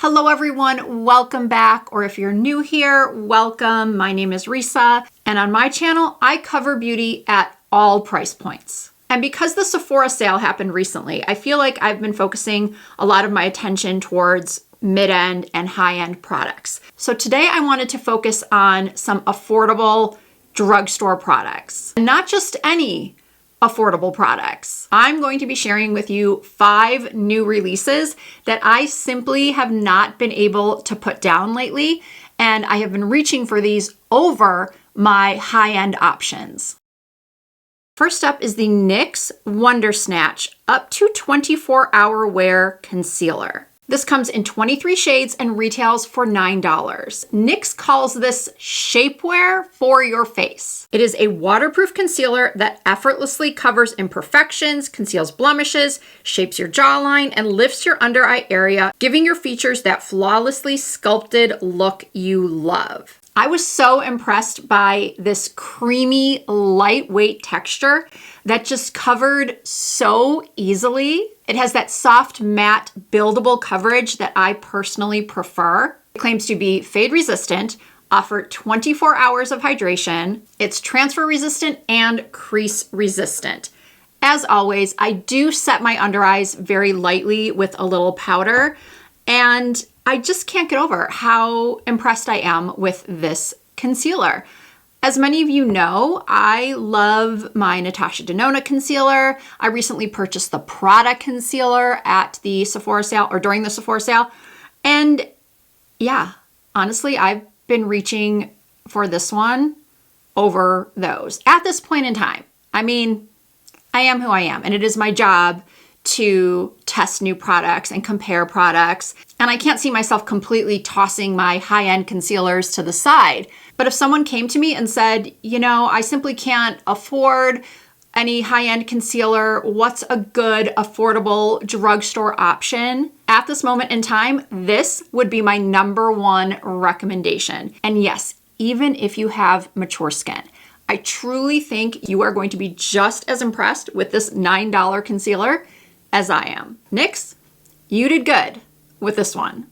Hello everyone, welcome back, or if you're new here, welcome. My name is Risa, and on my channel, I cover beauty at all price points. And because the Sephora sale happened recently, I feel like I've been focusing a lot of my attention towards mid-end and high-end products. So today I wanted to focus on some affordable drugstore products, and not just any affordable products. I'm going to be sharing with you 5 new releases that I simply have not been able to put down lately, and I have been reaching for these over my high-end options. First up is the NYX Wonder Snatch Up to 24-Hour Wear Concealer. This comes in 23 shades and retails for $9. NYX calls this shapewear for your face. It is a waterproof concealer that effortlessly covers imperfections, conceals blemishes, shapes your jawline, and lifts your under eye area, giving your features that flawlessly sculpted look you love. I was so impressed by this creamy, lightweight texture that just covered so easily. It has that soft, matte, buildable coverage that I personally prefer. It claims to be fade resistant, offer 24 hours of hydration. It's transfer resistant and crease resistant. As always, I do set my under eyes very lightly with a little powder, and I just can't get over how impressed I am with this concealer. As many of you know, I love my Natasha Denona concealer. I recently purchased the Prada concealer at the Sephora sale, or during the Sephora sale. And yeah, honestly, I've been reaching for this one over those at this point in time. I mean, I am who I am, and it is my job to test new products and compare products. And I can't see myself completely tossing my high-end concealers to the side. But if someone came to me and said, you know, I simply can't afford any high-end concealer, what's a good, affordable drugstore option? At this moment in time, this would be my #1 recommendation. And yes, even if you have mature skin, I truly think you are going to be just as impressed with this $9 concealer as I am. NYX, you did good with this one.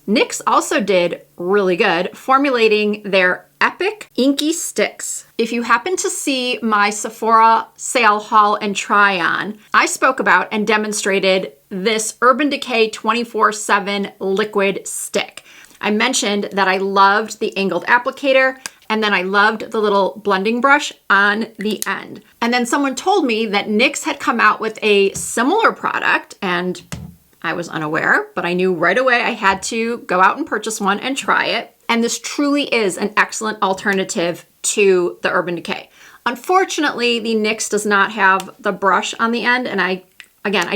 NYX also did really good formulating their Epic Inky Sticks. If you happen to see my Sephora sale haul and try on, I spoke about and demonstrated this Urban Decay 24/7 liquid stick. I mentioned that I loved the angled applicator, and then I loved the little blending brush on the end. And then someone told me that NYX had come out with a similar product, and I was unaware, but I knew right away I had to go out and purchase one and try it. And this truly is an excellent alternative to the Urban Decay. Unfortunately, the NYX does not have the brush on the end, and I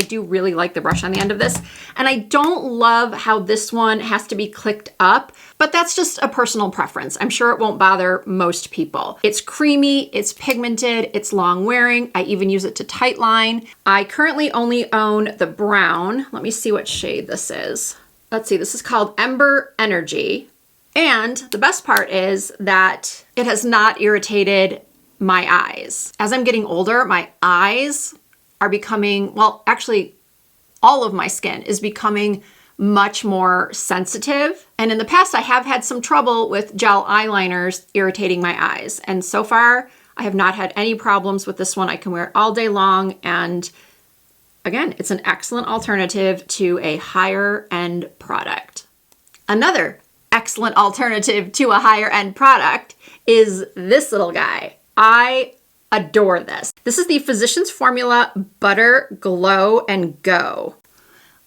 do really like the brush on the end of this. And I don't love how this one has to be clicked up, but that's just a personal preference. I'm sure it won't bother most people. It's creamy, it's pigmented, it's long wearing. I even use it to tight line. I currently only own the brown. Let me see what shade this is. Let's see, this is called Ember Energy. And the best part is that it has not irritated my eyes. As I'm getting older, my eyes are becoming, well, actually, all of my skin is becoming much more sensitive. And in the past, I have had some trouble with gel eyeliners irritating my eyes. And so far, I have not had any problems with this one. I can wear it all day long. And again, it's an excellent alternative to a higher end product. Another excellent alternative to a higher end product is this little guy. I adore this. This is the Physicians Formula Butter Glow and Go.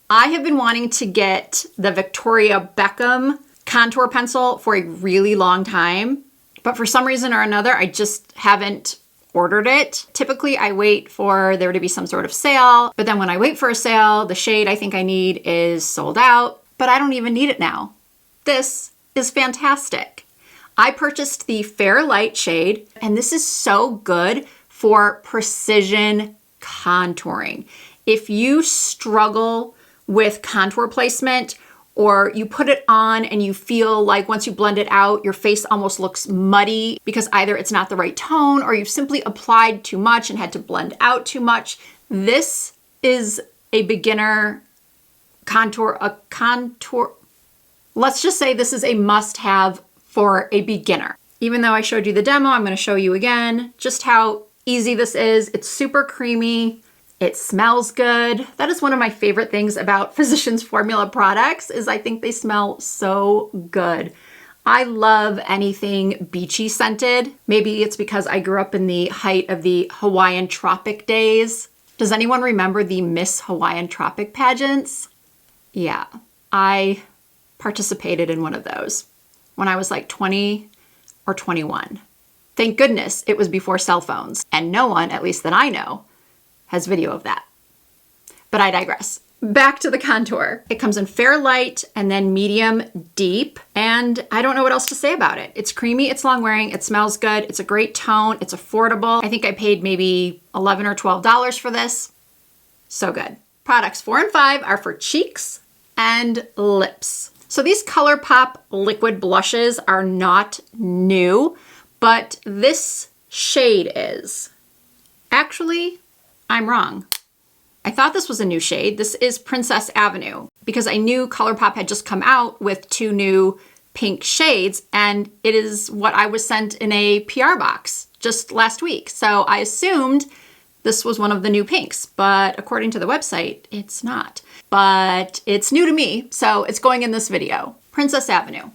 I have been wanting to get the Victoria Beckham contour pencil for a really long time, but for some reason or another, I just haven't ordered it. Typically, I wait for there to be some sort of sale, but then when I wait for a sale, the shade I think I need is sold out, but I don't even need it now. This is fantastic. I purchased the Fair Light shade, and this is so good for precision contouring. If you struggle with contour placement, or you put it on and you feel like once you blend it out, your face almost looks muddy because either it's not the right tone or you've simply applied too much and had to blend out too much, this is a beginner contour, Let's just say this is a must-have for a beginner. Even though I showed you the demo, I'm going to show you again just how easy this is. It's super creamy. It smells good. That is one of my favorite things about Physicians Formula products is I think they smell so good. I love anything beachy scented. Maybe it's because I grew up in the height of the Hawaiian tropic days. Does anyone remember the Miss Hawaiian Tropic pageants? Yeah, I participated in one of those when I was like 20 or 21. Thank goodness it was before cell phones, and no one, at least that I know, has video of that. But I digress. Back to the contour. It comes in fair light and then medium deep, and I don't know what else to say about it. It's creamy, it's long wearing, it smells good, it's a great tone, it's affordable. I think I paid maybe $11 or $12 for this. So good. Products 4 and 5 are for cheeks and lips. So these ColourPop liquid blushes are not new, but this shade is. Actually, I'm wrong. I thought this was a new shade. This is Princess Avenue because I knew ColourPop had just come out with 2 new pink shades, and it is what I was sent in a PR box just last week. So I assumed this was one of the new pinks, but according to the website, it's not. But it's new to me, so it's going in this video. Princess Avenue.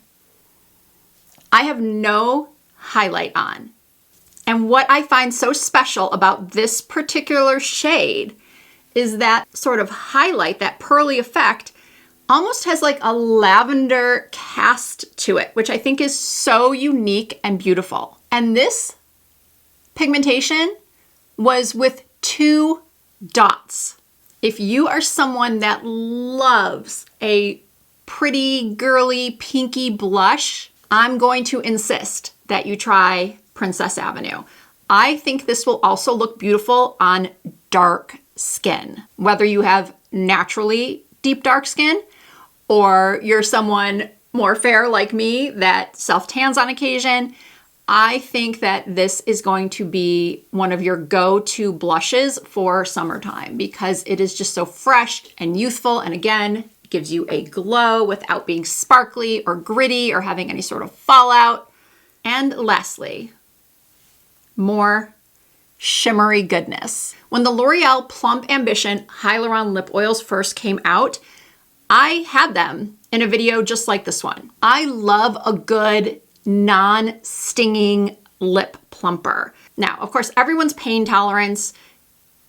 I have no highlight on. And what I find so special about this particular shade is that sort of highlight, that pearly effect, almost has like a lavender cast to it, which I think is so unique and beautiful. And this pigmentation was with 2 dots. If you are someone that loves a pretty girly pinky blush, I'm going to insist that you try Princess Avenue. I think this will also look beautiful on dark skin. Whether you have naturally deep dark skin or you're someone more fair like me that self-tans on occasion, I think that this is going to be one of your go-to blushes for summertime because it is just so fresh and youthful, and again, gives you a glow without being sparkly or gritty or having any sort of fallout. And lastly, more shimmery goodness. When the L'Oreal Plump Ambition Hyaluron Lip Oils first came out, I had them in a video just like this one. I love a good non-stinging lip plumper. Now, of course, everyone's pain tolerance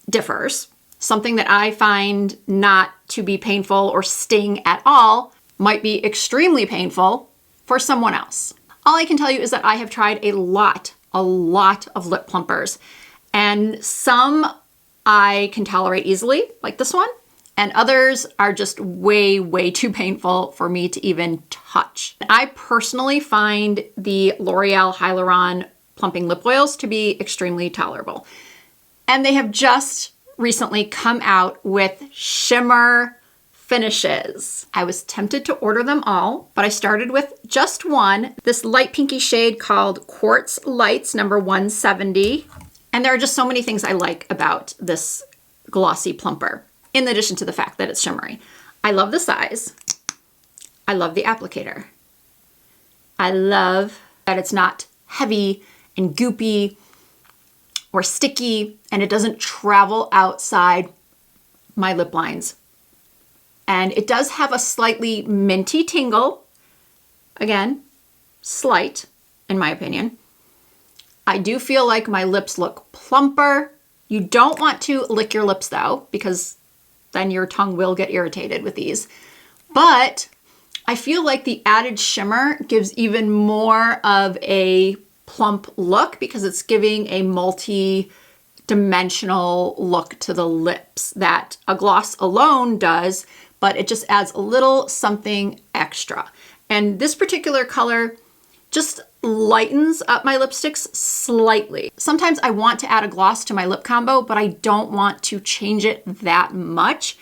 differs. Something that I find not to be painful or sting at all might be extremely painful for someone else. All I can tell you is that I have tried a lot of lip plumpers, and some I can tolerate easily, like this one, and others are just way too painful for me to even touch. I personally find the L'Oreal Hyaluron Plumping Lip Oils to be extremely tolerable. And they have just recently come out with shimmer finishes. I was tempted to order them all, but I started with just one, this light pinky shade called Quartz Lights number 170. And there are just so many things I like about this glossy plumper, in addition to the fact that it's shimmery. I love the size. I love the applicator. I love that it's not heavy and goopy or sticky, and it doesn't travel outside my lip lines. And it does have a slightly minty tingle. Again, slight, in my opinion. I do feel like my lips look plumper. You don't want to lick your lips though, because then your tongue will get irritated with these. But I feel like the added shimmer gives even more of a plump look because it's giving a multi-dimensional look to the lips that a gloss alone does, but it just adds a little something extra. And this particular color just lightens up my lipsticks slightly. Sometimes I want to add a gloss to my lip combo, but I don't want to change it that much.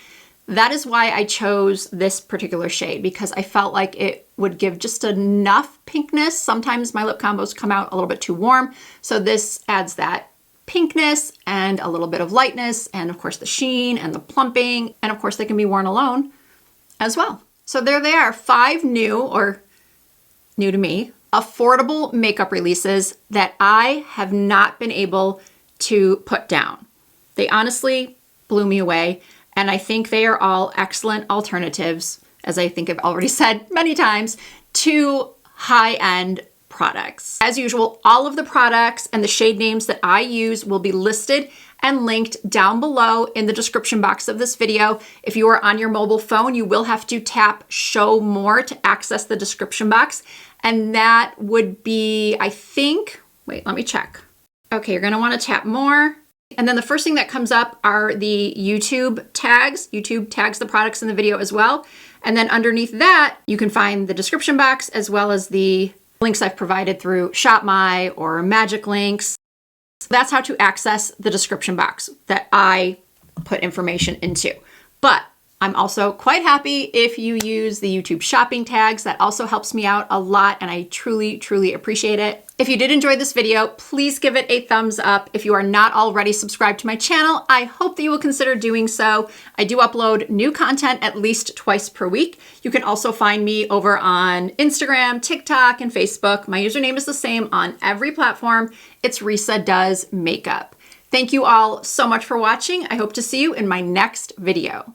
That is why I chose this particular shade, because I felt like it would give just enough pinkness. Sometimes my lip combos come out a little bit too warm, so this adds that pinkness and a little bit of lightness, and of course the sheen and the plumping, and of course they can be worn alone as well. So there they are, 5 new, or new to me, affordable makeup releases that I have not been able to put down. They honestly blew me away, and I think they are all excellent alternatives, as I think I've already said many times, to high-end products. As usual, all of the products and the shade names that I use will be listed and linked down below in the description box of this video. If you are on your mobile phone, you will have to tap Show More to access the description box. And that would be, I think, wait, let me check. Okay, you're gonna wanna tap More. And then the first thing that comes up are the YouTube tags. YouTube tags the products in the video as well. And then underneath that, you can find the description box as well as the links I've provided through Shop My or Magic Links. That's how to access the description box that I put information into. But I'm also quite happy if you use the YouTube shopping tags. That also helps me out a lot, and I truly, truly appreciate it. If you did enjoy this video, please give it a thumbs up. If you are not already subscribed to my channel, I hope that you will consider doing so. I do upload new content at least twice per week. You can also find me over on Instagram, TikTok, and Facebook. My username is the same on every platform. It's Risa Does Makeup. Thank you all so much for watching. I hope to see you in my next video.